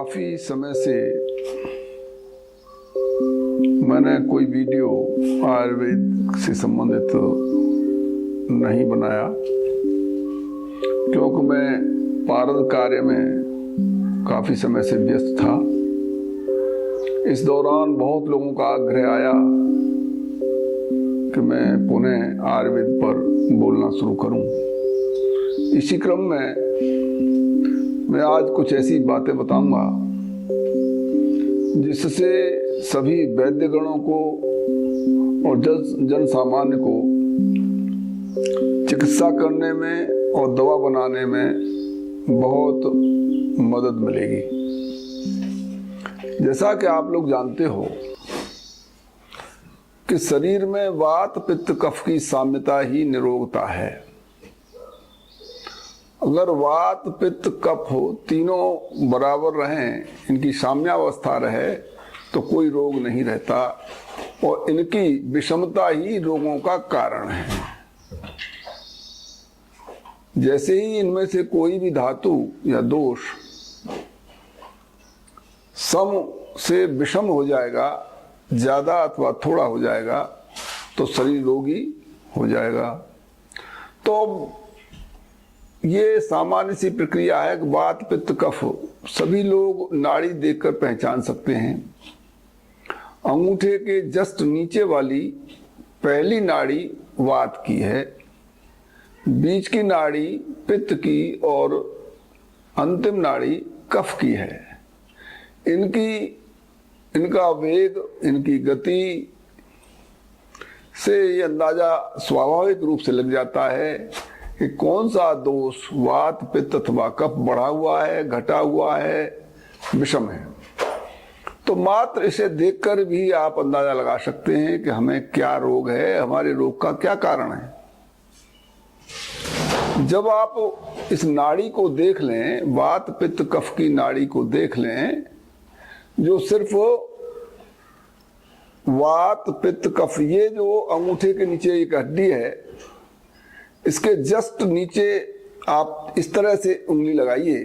काफ़ी समय से मैंने कोई वीडियो आयुर्वेद से संबंधित नहीं बनाया, क्योंकि मैं पारद कार्य में काफ़ी समय से व्यस्त था। इस दौरान बहुत लोगों का आग्रह आया कि मैं पुनः आयुर्वेद पर बोलना शुरू करूं। इसी क्रम में मैं आज कुछ ऐसी बातें बताऊंगा जिससे सभी वैद्यगणों को और जन सामान्य को चिकित्सा करने में और दवा बनाने में बहुत मदद मिलेगी। जैसा कि आप लोग जानते हो कि शरीर में वात पित्त कफ की साम्यता ही निरोगता है। अगर वात पित्त कफ हो तीनों बराबर रहें, इनकी साम्यावस्था रहे तो कोई रोग नहीं रहता और इनकी विषमता ही रोगों का कारण है। जैसे ही इनमें से कोई भी धातु या दोष सम से विषम हो जाएगा, ज्यादा अथवा थोड़ा हो जाएगा, तो शरीर रोगी हो जाएगा। तो ये सामान्य सी प्रक्रिया है कि वात पित्त कफ सभी लोग नाड़ी देखकर पहचान सकते हैं। अंगूठे के जस्ट नीचे वाली पहली नाड़ी वात की है, बीच की नाड़ी पित्त की और अंतिम नाड़ी कफ की है। इनका वेग, इनकी गति से ये अंदाजा स्वाभाविक रूप से लग जाता है कि कौन सा दोष वात पित्त अथवा कफ बढ़ा हुआ है, घटा हुआ है, विषम है। तो मात्र इसे देखकर भी आप अंदाजा लगा सकते हैं कि हमें क्या रोग है, हमारे रोग का क्या कारण है। जब आप इस नाड़ी को देख लें, वात पित्त कफ की नाड़ी को देख लें, जो सिर्फ वात पित्त कफ, ये जो अंगूठे के नीचे एक हड्डी है, इसके जस्ट नीचे आप इस तरह से उंगली लगाइए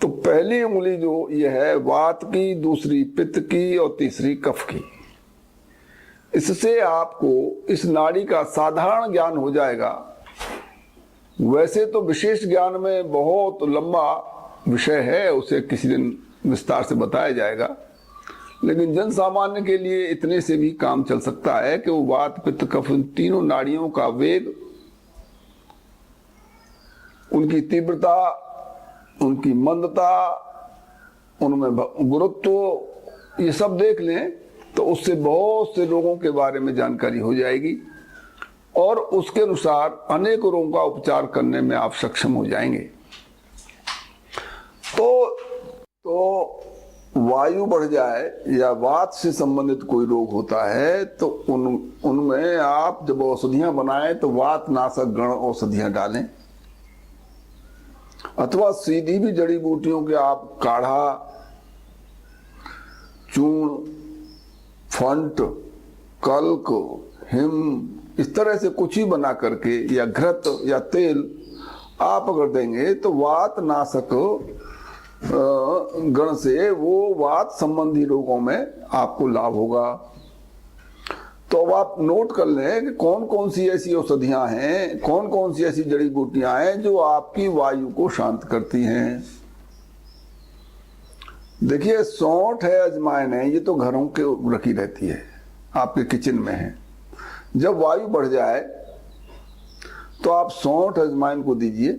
तो पहली उंगली जो ये है वात की, दूसरी पित्त की और तीसरी कफ की। इससे आपको इस नाड़ी का साधारण ज्ञान हो जाएगा। वैसे तो विशेष ज्ञान में बहुत लंबा विषय है, उसे किसी दिन विस्तार से बताया जाएगा, लेकिन जन सामान्य के लिए इतने से भी काम चल सकता है कि वो वात पित्त कफ तीनों नाड़ियों का वेग, उनकी तीव्रता, उनकी मंदता, उनमें गुरुत्व, ये सब देख लें तो उससे बहुत से रोगों के बारे में जानकारी हो जाएगी और उसके अनुसार अनेक रोगों का उपचार करने में आप सक्षम हो जाएंगे। तो वायु बढ़ जाए या वात से संबंधित कोई रोग होता है तो उनमें आप जब औषधियां बनाएं तो वात नाशक गण औषधियां डालें, अथवा सीधी भी जड़ी बूटियों के आप काढ़ा, चूर्ण, फंट, कल्क, हिम, इस तरह से कुछ ही बना करके या घृत या तेल आप अगर देंगे तो वात नाशक गण से वो वात संबंधी रोगों में आपको लाभ होगा। तो अब आप नोट कर लें कि कौन कौन सी ऐसी औषधियां हैं, कौन कौन सी ऐसी जड़ी बूटियां हैं जो आपकी वायु को शांत करती हैं। देखिए, सौंठ है, अजवाइन है, ये तो घरों के रखी रहती है, आपके किचन में है। जब वायु बढ़ जाए तो आप सौंठ अजवाइन को दीजिए,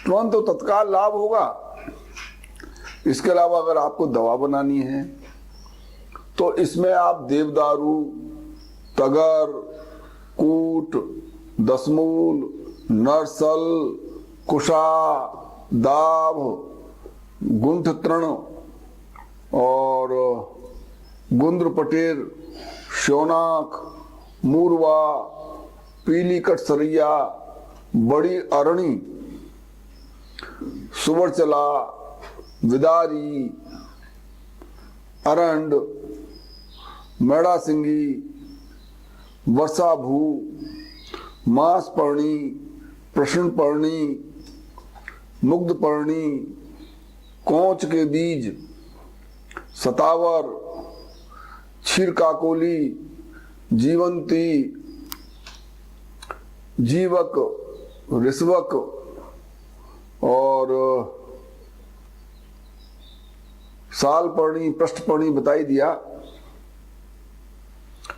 तुरंत तो तत्काल लाभ होगा। इसके अलावा अगर आपको दवा बनानी है तो इसमें आप देवदारू, तगर, कूट, दसमूल, नरसल, कुशा, दाभ, गुंठ तृण और गुंद्र पटेर, शौनाक, मूरवा, पीली कटसरिया, बड़ी अरणी, सुवरचला, विदारी, अरंड, मेड़ा सिंगी, वर्षाभू, मांसपर्णी, प्रश्नपर्णी, मुग्धपर्णी, कोंच के बीज, सतावर, क्षीरकाकोली, जीवंती, जीवक, ऋष्वक और सालपर्णी, पृष्ठपर्णी बताई दिया,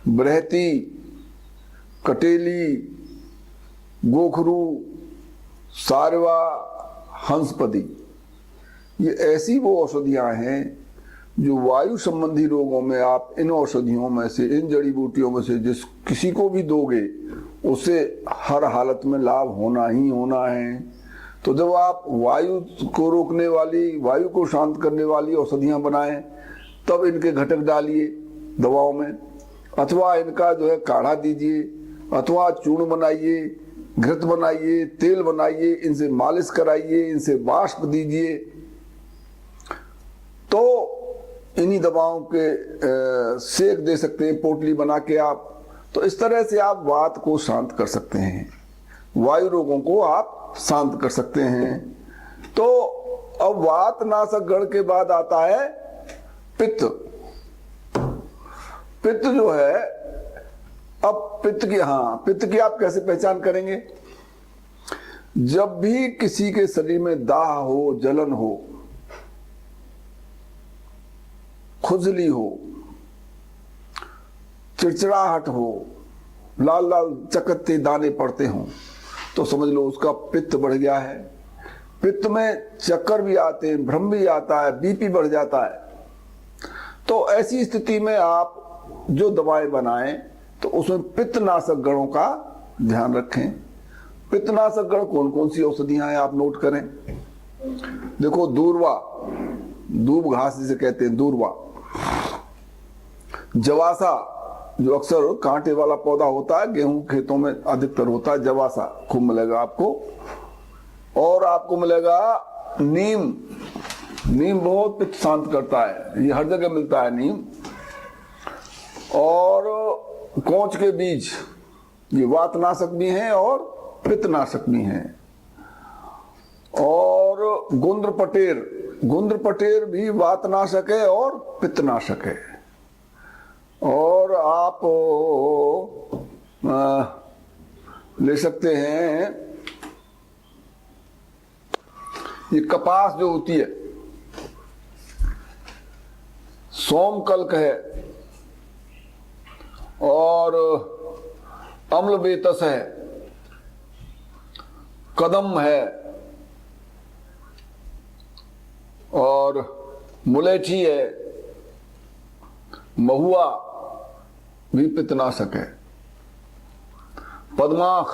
बृहति, कटेली, गोखरू, सारवा, हंसपति। ये ऐसी वो औषधियां हैं जो वायु संबंधी रोगों में आप इन औषधियों में से, इन जड़ी बूटियों में से जिस किसी को भी दोगे उसे हर हालत में लाभ होना ही होना है। तो जब आप वायु को रोकने वाली, वायु को शांत करने वाली औषधियां बनाएं तब इनके घटक डालिए दवाओं में, अथवा इनका जो है काढ़ा दीजिए, अथवा चूर्ण बनाइए, घृत बनाइए, तेल बनाइए, इनसे मालिश कराइए, इनसे वाष्प दीजिए। तो इन्हीं दवाओं के सेक दे सकते हैं पोटली बना के आप। तो इस तरह से आप वात को शांत कर सकते हैं, वायु रोगों को आप शांत कर सकते हैं। तो अब वात नाशक गण के बाद आता है पित्त। पित्त जो है, अब पित्त की आप कैसे पहचान करेंगे? जब भी किसी के शरीर में दाह हो, जलन हो, खुजली हो, चिड़चिड़ाहट हो, लाल लाल चकत्ते दाने पड़ते हों, तो समझ लो उसका पित्त बढ़ गया है। पित्त में चक्कर भी आते हैं, भ्रम भी आता है, बीपी बढ़ जाता है। तो ऐसी स्थिति में आप जो दवाएं बनाएं तो उसमें पित्तनाशक गणों का ध्यान रखें। पित्तनाशक गण कौन कौन सी औषधियां हैं आप नोट करें। देखो, दूर्वा, दूब घास जिसे कहते हैं, दूर्वा। जवासा, जो अक्सर कांटे वाला पौधा होता है, गेहूं खेतों में अधिकतर होता है, जवासा खूब मिलेगा आपको। और आपको मिलेगा नीम। नीम बहुत पित्त शांत करता है, ये हर जगह मिलता है नीम। और कोंच के बीज, ये वातनाशक भी हैं और पित्तनाशक भी हैं। और गुंद्र पटेर, गुंद्र पटेर भी वातनाशक है और पित्तनाशक है। और आप ले सकते हैं ये कपास जो होती है, सोमकल्क है और अम्लवेतस है, कदम है और मुलेठी है, महुआ भी पित्तनाशक है, पद्माख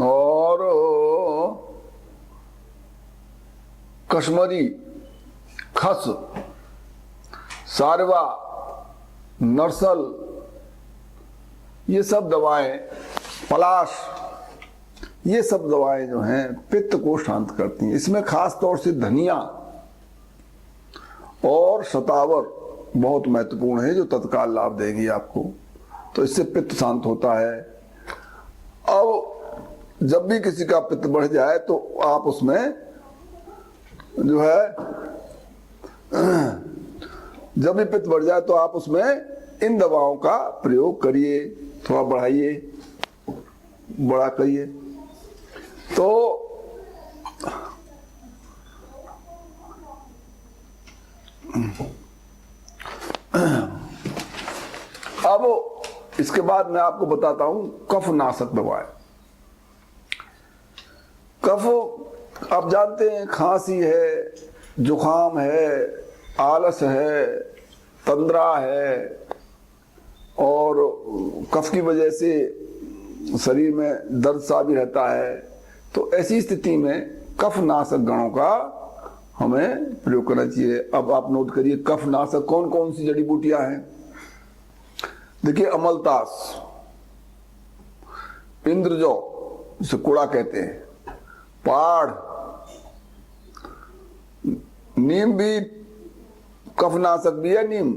और कश्मीरी, खस, सारवा, नरसल, ये सब दवाएं, पलाश, ये सब दवाएं जो हैं पित्त को शांत करती हैं। इसमें खास तौर से धनिया और शतावर बहुत महत्वपूर्ण है, जो तत्काल लाभ देगी आपको। तो इससे पित्त शांत होता है। अब जब भी किसी का पित्त बढ़ जाए तो आप उसमें जो है, जब भी पित्त बढ़ जाए तो आप उसमें इन दवाओं का प्रयोग करिए, थोड़ा बढ़ाइए, बड़ा करिए। तो अब इसके बाद मैं आपको बताता हूं कफ नाशक दवाएं। कफ आप जानते हैं, खांसी है, जुखाम है, आलस है, तंद्रा है और कफ की वजह से शरीर में दर्द सा भी रहता है। तो ऐसी स्थिति में कफ नाशक गणों का हमें प्रयोग करना चाहिए। अब आप नोट करिए कफ नाशक कौन कौन सी जड़ी बूटियां हैं। देखिए, अमलतास, इंद्रजौ जिसे कुड़ा कहते हैं, पाड़, नीम भी कफनाशक भी है, नीम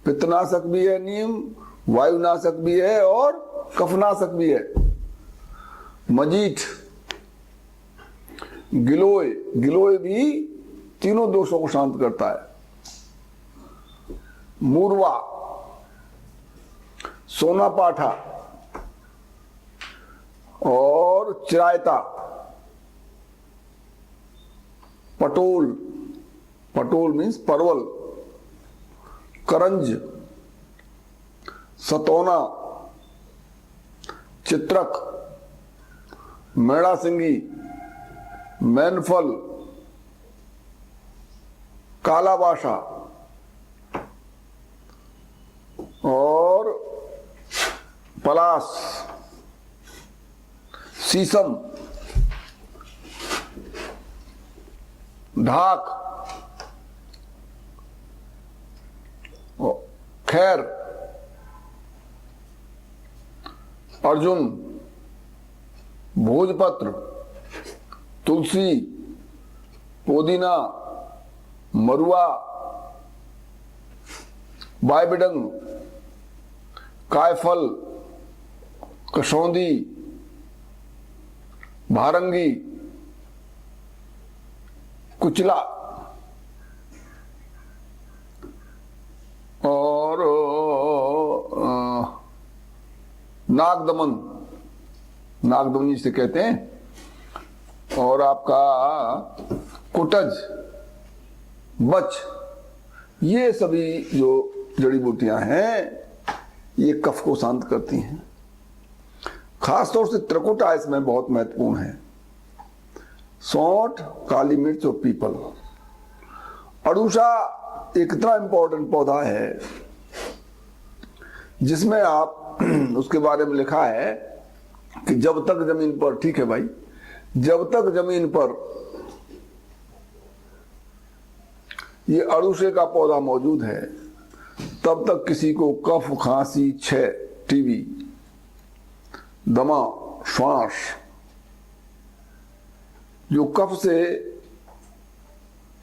पित्तनाशक भी है, नीम वायुनाशक भी है और कफनाशक भी है। मजीठ, गिलोय, गिलोय भी तीनों दोषों को शांत करता है। मूर्वा, सोना पाठा और चिरायता। पटोल, पटोल मीन्स परवल। करंज, सतौना, चित्रक, मेड़ा सिंगी, मैनफल, कालाबाशा और पलास, शीशम, ढाक, खैर, अर्जुन, भोजपत्र, तुलसी, पुदीना, मरुआ, बायबिडंग, कायफल, कशौंदी, भारंगी, कुचला और नागदमन, नागदमन जिसे कहते हैं, और आपका कुटज, बच। ये सभी जो जड़ी बूटियां हैं ये कफ को शांत करती हैं। खासतौर से त्रिकुटा इसमें बहुत महत्वपूर्ण है। सौंठ, काली मिर्च और पीपल। अड़ूसा एक इतना इंपॉर्टेंट पौधा है जिसमें आप उसके बारे में लिखा है कि जब तक जमीन पर, ठीक है भाई, जब तक जमीन पर ये अड़ूसे का पौधा मौजूद है तब तक किसी को कफ, खांसी, क्षय, टीबी, दमा, श्वास, जो कफ से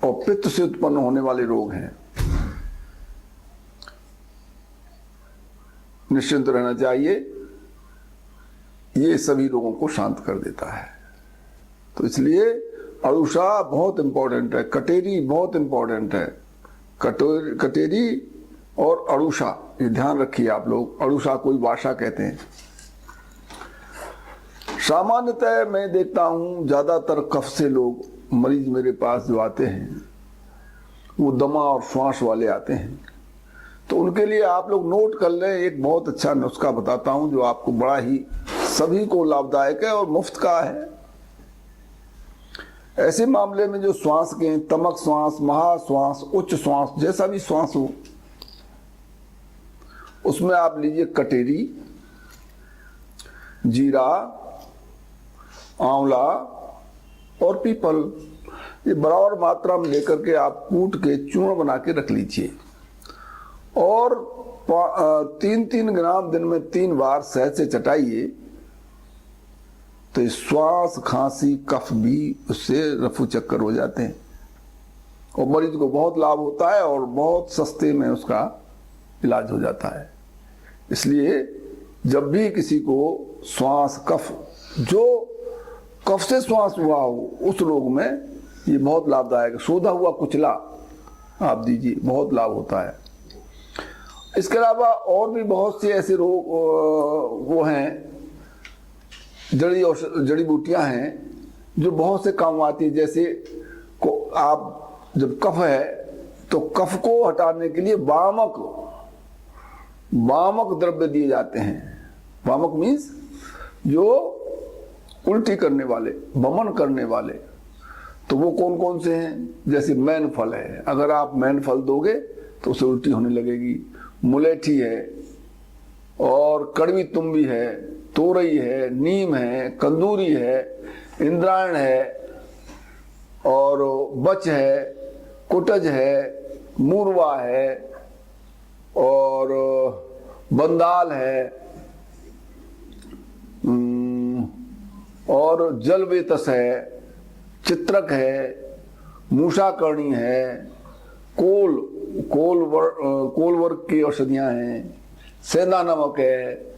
और पित्त से उत्पन्न होने वाले रोग हैं, निश्चिंत रहना चाहिए। ये सभी रोगों को शांत कर देता है। तो इसलिए अड़ूसा बहुत इंपॉर्टेंट है, कटेरी बहुत इंपॉर्टेंट है। कटेरी और अड़ूसा, ये ध्यान रखिए आप लोग। अड़ूसा कोई भाषा कहते हैं। सामान्यतः मैं देखता हूं ज्यादातर कफ से लोग, मरीज मेरे पास जो आते हैं वो दमा और श्वास वाले आते हैं। तो उनके लिए आप लोग नोट कर लें, एक बहुत अच्छा नुस्खा बताता हूं जो आपको बड़ा ही सभी को लाभदायक है और मुफ्त का है। ऐसे मामले में जो श्वास के, तमक श्वास, महाश्वास, उच्च श्वास, जैसा भी श्वास हो, उसमें आप लीजिए कटेरी, जीरा, आंवला और पीपल। ये बराबर मात्रा में लेकर के आप कूट के चूर्ण बना के रख लीजिए और 3-3 ग्राम दिन में 3 बार शहद से चटाइए। तो श्वास, खांसी, कफ भी उससे रफू चक्कर हो जाते हैं और मरीज को बहुत लाभ होता है और बहुत सस्ते में उसका इलाज हो जाता है। इसलिए जब भी किसी को श्वास, कफ, जो कफ से श्वास हुआ हो उस रोग में ये बहुत लाभदायक है। सोधा हुआ कुचला आप दीजिए, बहुत लाभ होता है। इसके अलावा और भी बहुत से ऐसे रोग वो हैं, जड़ी बूटियां हैं जो बहुत से काम आती है। जैसे आप जब कफ है तो कफ को हटाने के लिए वामक द्रव्य दिए जाते हैं। वामक मीन्स जो उल्टी करने वाले, वमन करने वाले। तो वो कौन कौन से हैं? जैसे मैन फल है, अगर आप मैन फल दोगे तो उसे उल्टी होने लगेगी। मुलेठी है और कड़वी तुम्बी है, तोरई है, नीम है, कंदूरी है, इंद्रायण है और बच है, कुटज है, मूरवा है और बंदाल है और जलवेतस है, चित्रक है, मूषाकर्णी है, कोल वर्ग की औषधियां हैं, सेंधा नमक है,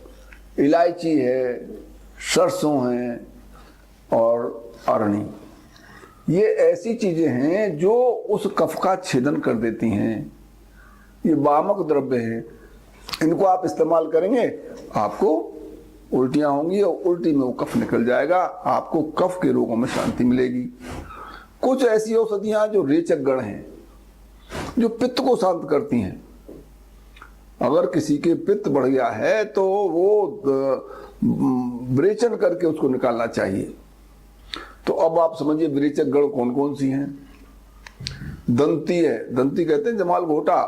इलायची है, सरसों है और अरणी। ये ऐसी चीजें हैं जो उस कफ का छेदन कर देती हैं। ये वामक द्रव्य है, इनको आप इस्तेमाल करेंगे, आपको उल्टियां होंगी और उल्टी में वो कफ निकल जाएगा, आपको कफ के रोगों में शांति मिलेगी। कुछ ऐसी औषधियां जो रेचक गण हैं, जो पित्त को शांत करती हैं। अगर किसी के पित्त बढ़ गया है तो वो विरेचन करके उसको निकालना चाहिए। तो अब आप समझिए विरेचक गण कौन कौन सी हैं। दंती है, दंती कहते हैं जमाल घोटा,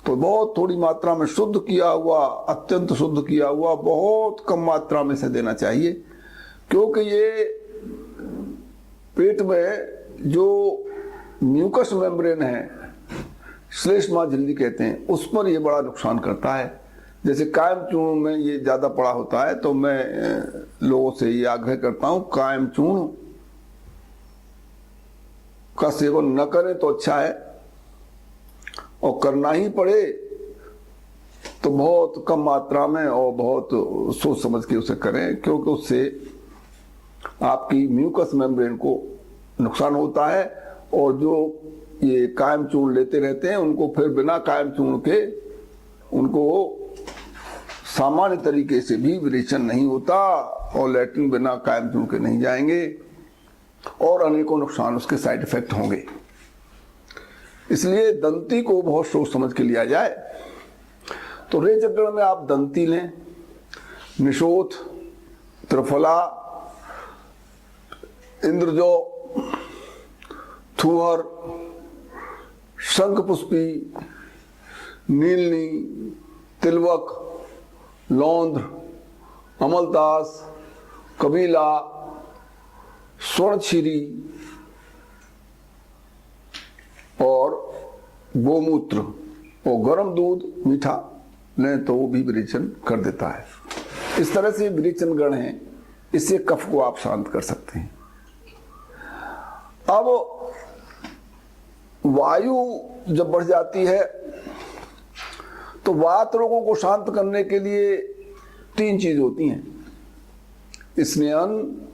तो बहुत थोड़ी मात्रा में शुद्ध किया हुआ, अत्यंत शुद्ध किया हुआ, बहुत कम मात्रा में से देना चाहिए, क्योंकि ये पेट में जो म्यूकस मेम्ब्रेन है, श्लेष्मा झिल्ली कहते हैं, उस पर ये बड़ा नुकसान करता है। जैसे कायम चूर्ण में ये ज्यादा पड़ा होता है, तो मैं लोगों से ये आग्रह करता हूं, कायम चूर्ण का सेवन न करें तो अच्छा है, और करना ही पड़े तो बहुत कम मात्रा में और बहुत सोच समझ के उसे करें, क्योंकि उससे आपकी म्यूकस मेम्ब्रेन को नुकसान होता है। और जो ये कायम चूर्ण लेते रहते हैं, उनको फिर बिना कायम चूर्ण के उनको सामान्य तरीके से भी विरेचन नहीं होता, और लैट्रिन बिना कायम चूर्ण के नहीं जाएंगे, और अनेकों नुकसान उसके साइड इफेक्ट होंगे। इसलिए दंती को बहुत सोच समझ के लिया जाए। तो रेचक गण में आप दंती लें, निशोथ, त्रिफला, इंद्रजौ, थुहर, शंखपुष्पी, नीलनी, तिलवक, लौंद्र, अमलतास, कबीला, स्वर्णक्षीरी और गोमूत्र और गर्म दूध मीठा लें तो वो भी विरेचन कर देता है। इस तरह से विरेचन गण हैं, इससे कफ को आप शांत कर सकते हैं। अब वायु जब बढ़ जाती है तो वात रोगों को शांत करने के लिए 3 चीज होती हैं, स्नेहन,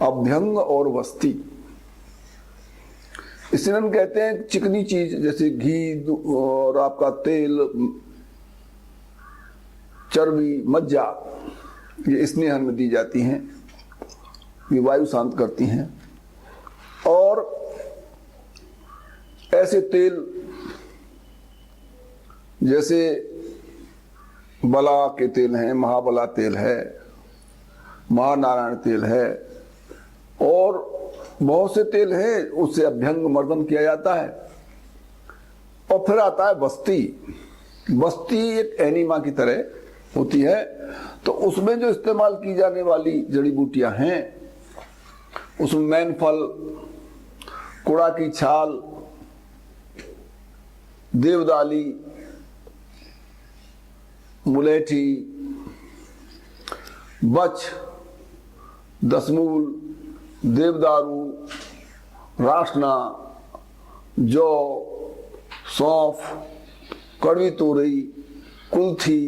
अभ्यंग और वस्ती। स्नेहन कहते हैं चिकनी चीज, जैसे घी और आपका तेल, चर्बी, मज्जा, ये स्नेहन में दी जाती हैं, ये वायु शांत करती हैं। और ऐसे तेल जैसे बला के तेल हैं, महाबला तेल है, महानारायण तेल है, और बहुत से तेल हैं, उससे अभ्यंग मर्दन किया जाता है। और फिर आता है बस्ती। बस्ती एक एनीमा की तरह होती है, तो उसमें जो इस्तेमाल की जाने वाली जड़ी बूटियां हैं, उसमें मैनफल, कुड़ा की छाल, देवदाली, मुलेठी, बच, दसमूल, देवदारू, राशना, जौ, सौंफ, कड़वी तोरई, कुल्थी,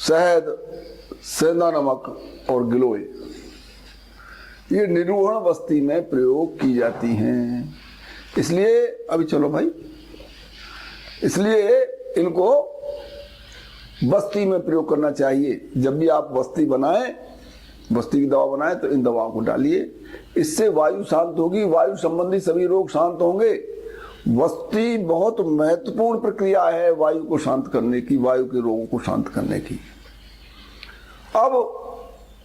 शहद, सेंधा नमक और गिलोय, ये निरूहण बस्ती में प्रयोग की जाती हैं। इसलिए अभी चलो भाई, इसलिए इनको बस्ती में प्रयोग करना चाहिए। जब भी आप बस्ती बनाएं, बस्ती की दवा बनाएं, तो इन दवाओं को डालिए, इससे वायु शांत होगी, वायु संबंधी सभी रोग शांत होंगे। बस्ती बहुत महत्वपूर्ण प्रक्रिया है वायु को शांत करने की, वायु के रोगों को शांत करने की। अब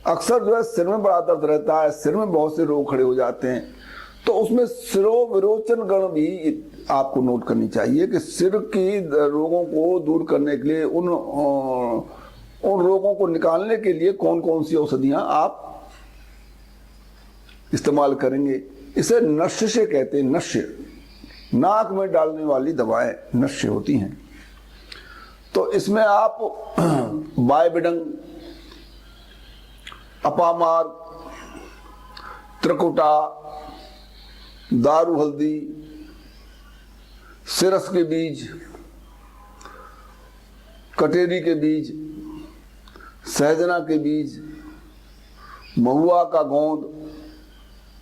अक्सर जो है सिर में बड़ा दर्द रहता है, सिर में बहुत से रोग खड़े हो जाते हैं, तो उसमें सिरोविरोचन गण भी आपको नोट करनी चाहिए कि सिर की रोगों को दूर करने के लिए, उन रोगों को निकालने के लिए कौन कौन सी औषधियां आप इस्तेमाल करेंगे। इसे नश्य से कहते हैं, नश्य, नाक में डालने वाली दवाएं नश्य होती हैं। तो इसमें आप बायबिडंग, अपामार, त्रिकुटा, दारू हल्दी, सिरस के बीज, कटेरी के बीज, सहजना के बीज, महुआ का गोंद,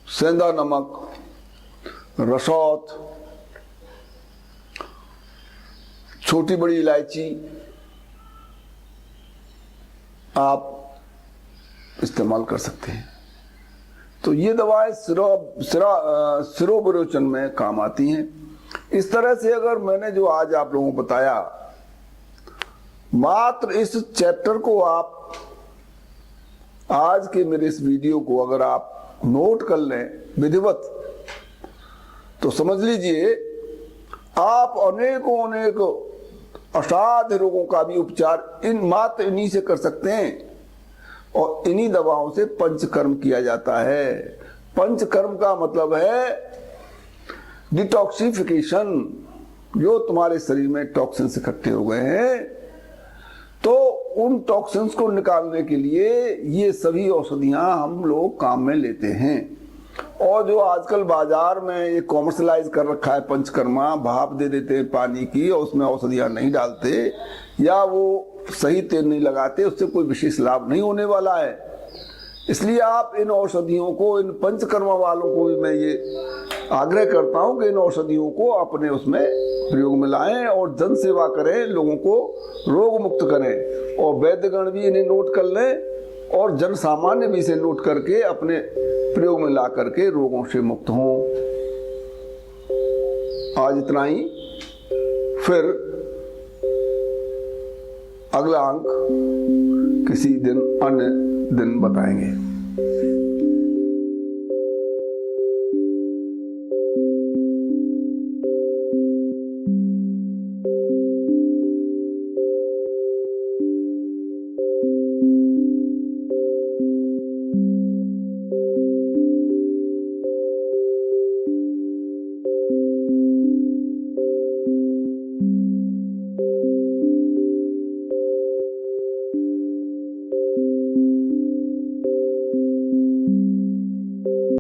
सेंधा नमक, रसौत, छोटी बड़ी इलायची आप इस्तेमाल कर सकते हैं। तो ये दवाएं सिरोविरोचन में काम आती हैं। इस तरह से अगर मैंने जो आज आप लोगों को बताया, मात्र इस चैप्टर को आप आज के मेरे इस वीडियो को अगर आप नोट कर लें विधिवत, तो समझ लीजिए आप अनेकों अनेक असाध्य रोगों का भी उपचार मात्र इन्हीं से कर सकते हैं। और इन्हीं दवाओं से पंचकर्म किया जाता है। पंचकर्म का मतलब है डिटॉक्सिफिकेशन। जो तुम्हारे शरीर में टॉक्सिन्स इकट्ठे हो गए हैं, तो उन टॉक्सिन्स को निकालने के लिए ये सभी औषधियां हम लोग काम में लेते हैं। और जो आजकल बाजार में ये कॉमर्शलाइज कर रखा है पंचकर्मा, भाप दे देते हैं पानी की और उसमें औषधियां नहीं डालते, या वो सही तेल नहीं लगाते, उससे कोई विशेष लाभ नहीं होने वाला है। इसलिए आप इन औषधियों को, इन पंचकर्मा वालों को भी मैं ये आग्रह करता हूं कि इन औषधियों को अपने उसमें प्रयोग में लाएं और जन सेवा करें, लोगों को रोग मुक्त करें। और वैद्यगण भी इन्हें नोट कर लें और जन सामान्य भी इसे नोट करके अपने प्रयोग में ला करके रोगों से मुक्त हों। आज इतना ही, फिर अगला अंक किसी दिन अन्य दिन बताएंगे।